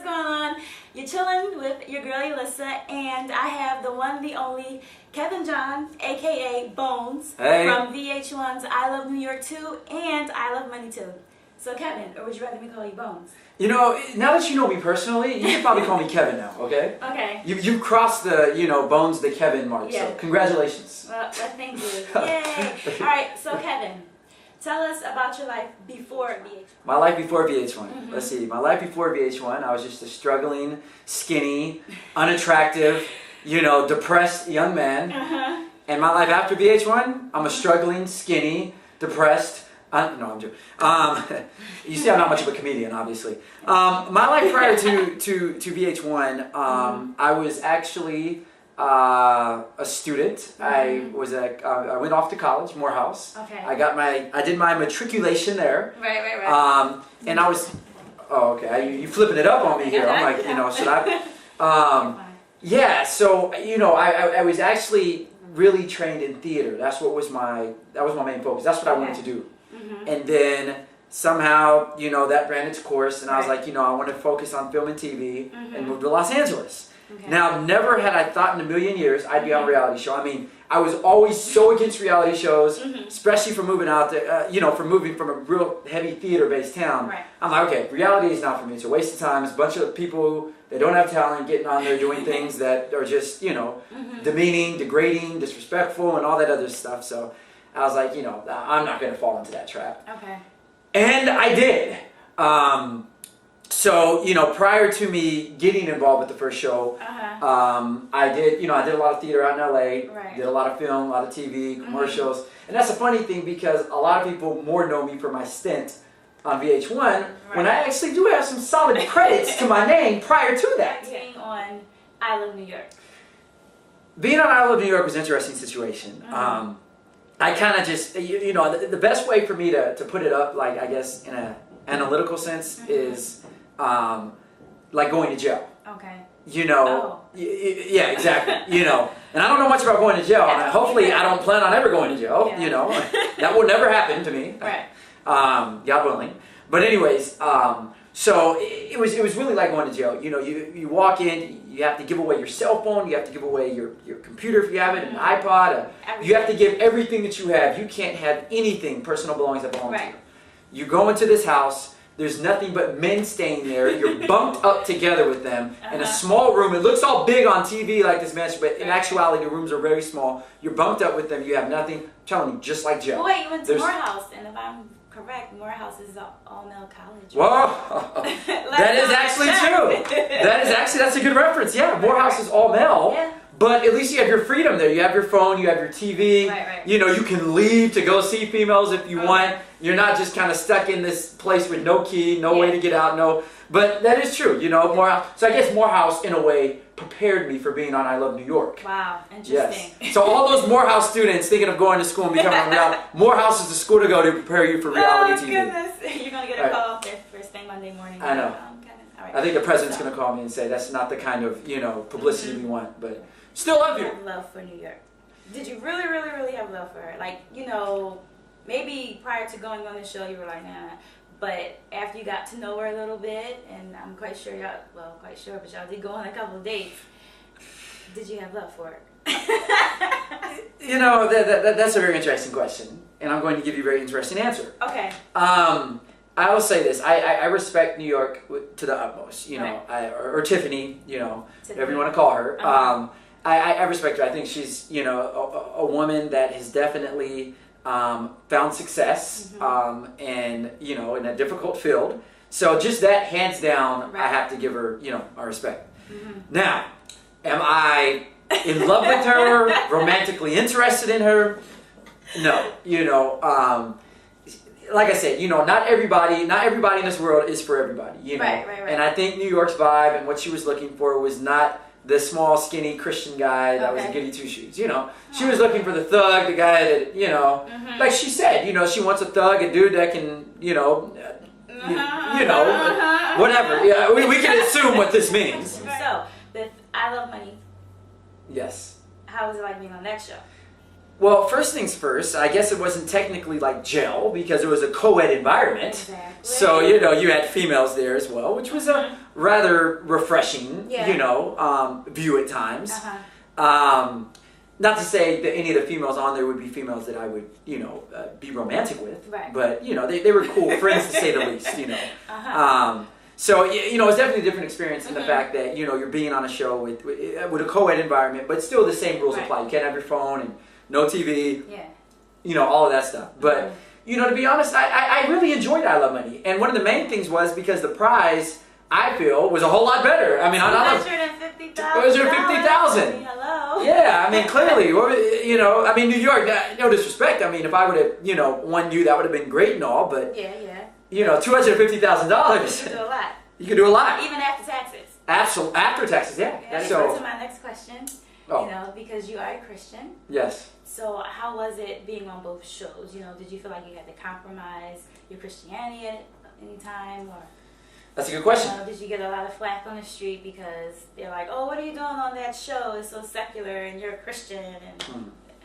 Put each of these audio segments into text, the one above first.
going on? You're chilling with your girl Alyssa, and I have the one, the only Kevin John, aka Bonez, from VH1's I Love New York 2 and I Love Money 2. So Kevin, or would you rather me call you Bonez? You know, now that you know me personally, you can probably call me Kevin now, okay? Okay. You've crossed the, Bonez the Kevin mark, yeah. So congratulations. Well, thank you. Yay! Alright, so Kevin, tell us about your life before VH1. My life before VH1. Mm-hmm. Let's see. My life before VH1, I was just a struggling, skinny, unattractive, depressed young man. Uh-huh. And my life after VH1, I'm a struggling, skinny, depressed. No, I'm joking. You see, I'm not much of a comedian, obviously. My life prior to VH1, I was actually a student. Mm-hmm. I went off to college, Morehouse. Okay. I did my matriculation there. Right. And I was, okay, you flipping it up on me here. I'm like, should I? Yeah. So I was actually really trained in theater. That was my main focus. That's what I wanted to do. Mm-hmm. And then somehow, that ran its course, and I was like, I want to focus on film and TV, and moved to Los Angeles. Okay. Now, never had I thought in a million years I'd be on a reality show. I mean, I was always so against reality shows, especially for moving out there, for moving from a real heavy theater-based town. Right. I'm like, okay, reality is not for me. It's a waste of time. It's a bunch of people that don't have talent getting on there doing things that are just, demeaning, degrading, disrespectful, and all that other stuff. So I was like, I'm not going to fall into that trap. Okay. And I did. So, prior to me getting involved with the first show, I did a lot of theater out in LA, did a lot of film, a lot of TV, commercials. And that's a funny thing because a lot of people more know me for my stint on VH1 when I actually do have some solid credits to my name prior to that. Being on I Love New York. Being on I Love New York was an interesting situation. I kind of just, the best way for me to put it up, like I guess in an analytical sense, is like going to jail. Okay. Yeah, exactly. And I don't know much about going to jail. And hopefully, I don't plan on ever going to jail. Yeah. That will never happen to me. Right. God willing. But anyways, so it was really like going to jail. You walk in, you have to give away your cell phone, you have to give away your computer if you have it, an iPod. You have to give everything that you have. You can't have anything, personal belongings that belong to you. You go into this house. There's nothing but men staying there. You're bunked up together with them in a small room. It looks all big on TV like this mansion, but in actuality, the rooms are very small. You're bunked up with them. You have nothing. I'm telling you, just like jail. Well, wait, you went to Morehouse, and if I'm correct, Morehouse is an all-male college. Whoa! That is actually true. That's a good reference. Yeah, Morehouse is all-male. Yeah. But at least you have your freedom there. You have your phone, you have your TV. Right. You can leave to go see females if you want. You're not just kind of stuck in this place with no key, no way to get out, But that is true, Morehouse. So I guess Morehouse, in a way, prepared me for being on I Love New York. Wow, interesting. Yes. So all those Morehouse students thinking of going to school and becoming on reality, Morehouse is the school to go to prepare you for reality TV. Oh, goodness. You're going to get a call first thing Monday morning. I know. All right. I think the president's going to call me and say that's not the kind of, publicity we want, but still love you. I have love for New York. Did you really, really, really have love for her? Like, maybe prior to going on the show, you were like, nah. But after you got to know her a little bit, and I'm quite sure but y'all did go on a couple of dates. Did you have love for her? That's a very interesting question, and I'm going to give you a very interesting answer. Okay. I will say this: I respect New York to the utmost. Or Tiffany. Whatever you want to call her. I respect her. I think she's a woman that has definitely found success and in a difficult field. So just that, hands down, I have to give her our respect. Now, am I in love with her, romantically interested in her? No. Like I said, not everybody in this world is for everybody. Right. And I think New York's vibe and what she was looking for was not the small, skinny Christian guy that was a goody two-shoes. She was looking for the thug, the guy that, like she said, she wants a thug, a dude that can, whatever. Yeah, we can assume what this means. So, with I Love Money. Yes. How was it like being on that show? Well, first things first, I guess it wasn't technically like jail because it was a co-ed environment. Exactly. So, you know, you had females there as well, which was a rather refreshing, Yeah. you know, view at times. Uh-huh. Not to say that any of the females on there would be females that I would, you know, be romantic with. Right. But, you know, they were cool friends to say the least, you know. Uh-huh. So, you know, it's definitely a different experience in the fact that, you know, you're being on a show with a co-ed environment, but still the same rules apply. You can't have your phone and no TV, you know, all of that stuff. But, you know, to be honest, I really enjoyed I Love Money. And one of the main things was because the prize, I feel, was a whole lot better. I mean, $250,000. $250,000. Hello. Yeah, I mean, clearly, you know, I mean, New York, no disrespect. I mean, if I would have, you know, won you, that would have been great and all, but, you know, $250,000. You can do a lot. You can do a lot. Even after taxes. Absolutely. After taxes, yeah. So, to my next question, you know, because you are a Christian. Yes. So how was it being on both shows? You know, did you feel like you had to compromise your Christianity at any time? Or, that's a good question. You know, did you get a lot of flack on the street because they're like, oh, what are you doing on that show? It's so secular and you're a Christian. And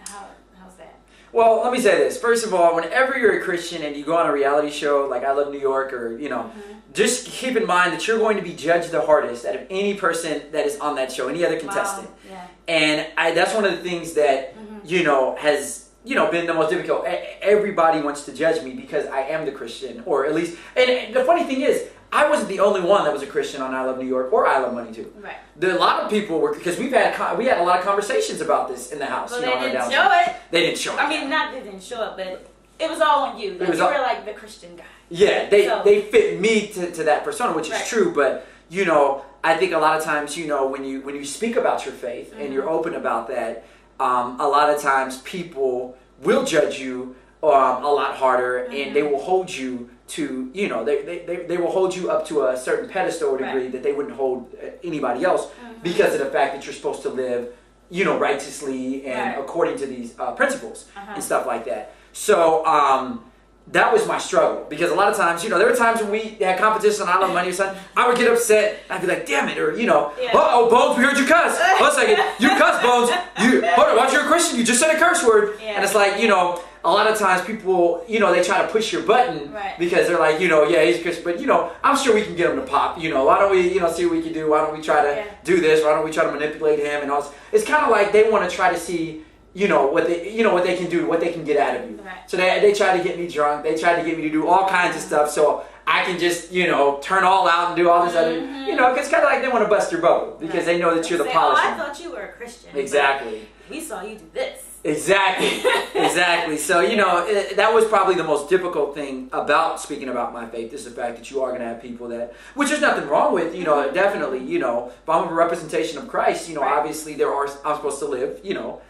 how's that? Well, let me say this. First of all, whenever you're a Christian and you go on a reality show like I Love New York or, you know, just keep in mind that you're going to be judged the hardest out of any person that is on that show, any other contestant. Wow. Yeah. And that's one of the things that, you know, has, you know, been the most difficult. Everybody wants to judge me because I am the Christian, or at least, and the funny thing is, I wasn't the only one that was a Christian on I Love New York or I Love Money too. Right. A lot of people were, because we had a lot of conversations about this in the house. Well, you know, they didn't show it. They didn't show it. I mean, not they didn't show it, but it was all on you. Like, you were like the Christian guy. Yeah, they fit me to that persona, which is true. But you know, I think a lot of times, you know, when you speak about your faith and you're open about that, a lot of times people will judge you a lot harder, and they will hold you to, you know, they will hold you up to a certain pedestal or degree that they wouldn't hold anybody else because of the fact that you're supposed to live, you know, righteously and according to these principles and stuff like that. So that was my struggle, because a lot of times, you know, there were times when we had competition on I Love Money or something, I would get upset, I'd be like, damn it, or, you know, uh-oh, Bones, we heard you cuss. One second, you cuss, Bones. Hold on, watch, you're a Christian, you just said a curse word. And it's like, you know, a lot of times people, you know, they try to push your button because they're like, you know, yeah, he's a Christian, but, you know, I'm sure we can get him to pop, you know, why don't we, you know, see what we can do, why don't we try to do this, why don't we try to manipulate him and all this. It's kind of like they want to try to see, you know what they can do, what they can get out of you. So they try to get me drunk. They try to get me to do all kinds of stuff so I can just, you know, turn all out and do all this other, you know, because it's kind of like they want to bust your bubble because they know that you're the polished one. I thought you were a Christian. Exactly. We saw you do this. Exactly. Exactly. So, you know, that was probably the most difficult thing about speaking about my faith, is the fact that you are going to have people that, which there's nothing wrong with, you know, definitely, you know, if I'm a representation of Christ, you know, obviously I'm supposed to live, you know,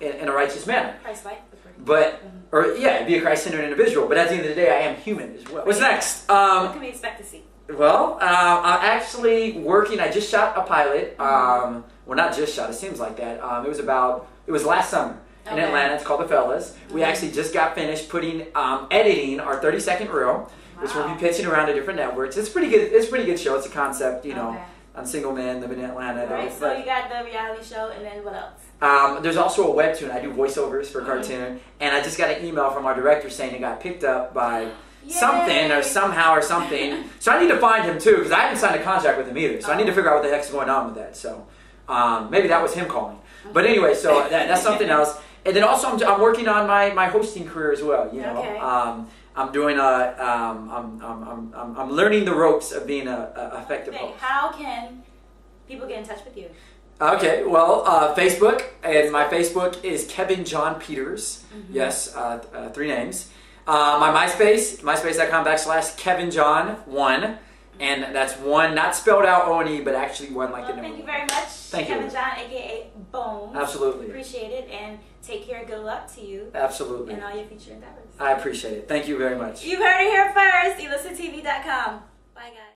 in a righteous manner. Christ-like. But, be a Christ-centered individual. But at the end of the day, I am human as well. What's next? What can we expect to see? Well, I'm actually working. I just shot a pilot. Well, not just shot. It seems like that. It was last summer in Atlanta. It's called The Fellas. We actually just got finished editing our 30-second reel, which we'll be pitching around to different networks. It's pretty good. It's a pretty good show. It's a concept, you know. I'm a single man living in Atlanta. Right, so you got the reality show, and then what else? There's also a webtoon. I do voiceovers for a cartoon, and I just got an email from our director saying it got picked up by something or somehow or something. So I need to find him too, because I haven't signed a contract with him either. So I need to figure out what the heck's going on with that. So maybe that was him calling. But anyway, so that's something else. And then also I'm working on my hosting career as well. You know, I'm doing I'm learning the ropes of being a effective host. How can people get in touch with you? Okay, well, Facebook, and my Facebook is Kevin John Peters. Yes, 3 names. My MySpace, myspace.com/KevinJohn1, and that's 1, not spelled out O-N-E, but actually 1 like the number. Thank you very much. Thank you. Kevin John, aka Bonez. Absolutely. Appreciate it, and take care. Good luck to you. Absolutely. And all your future endeavors. I appreciate it. Thank you very much. You've heard it here first. ELISATV.com. Bye, guys.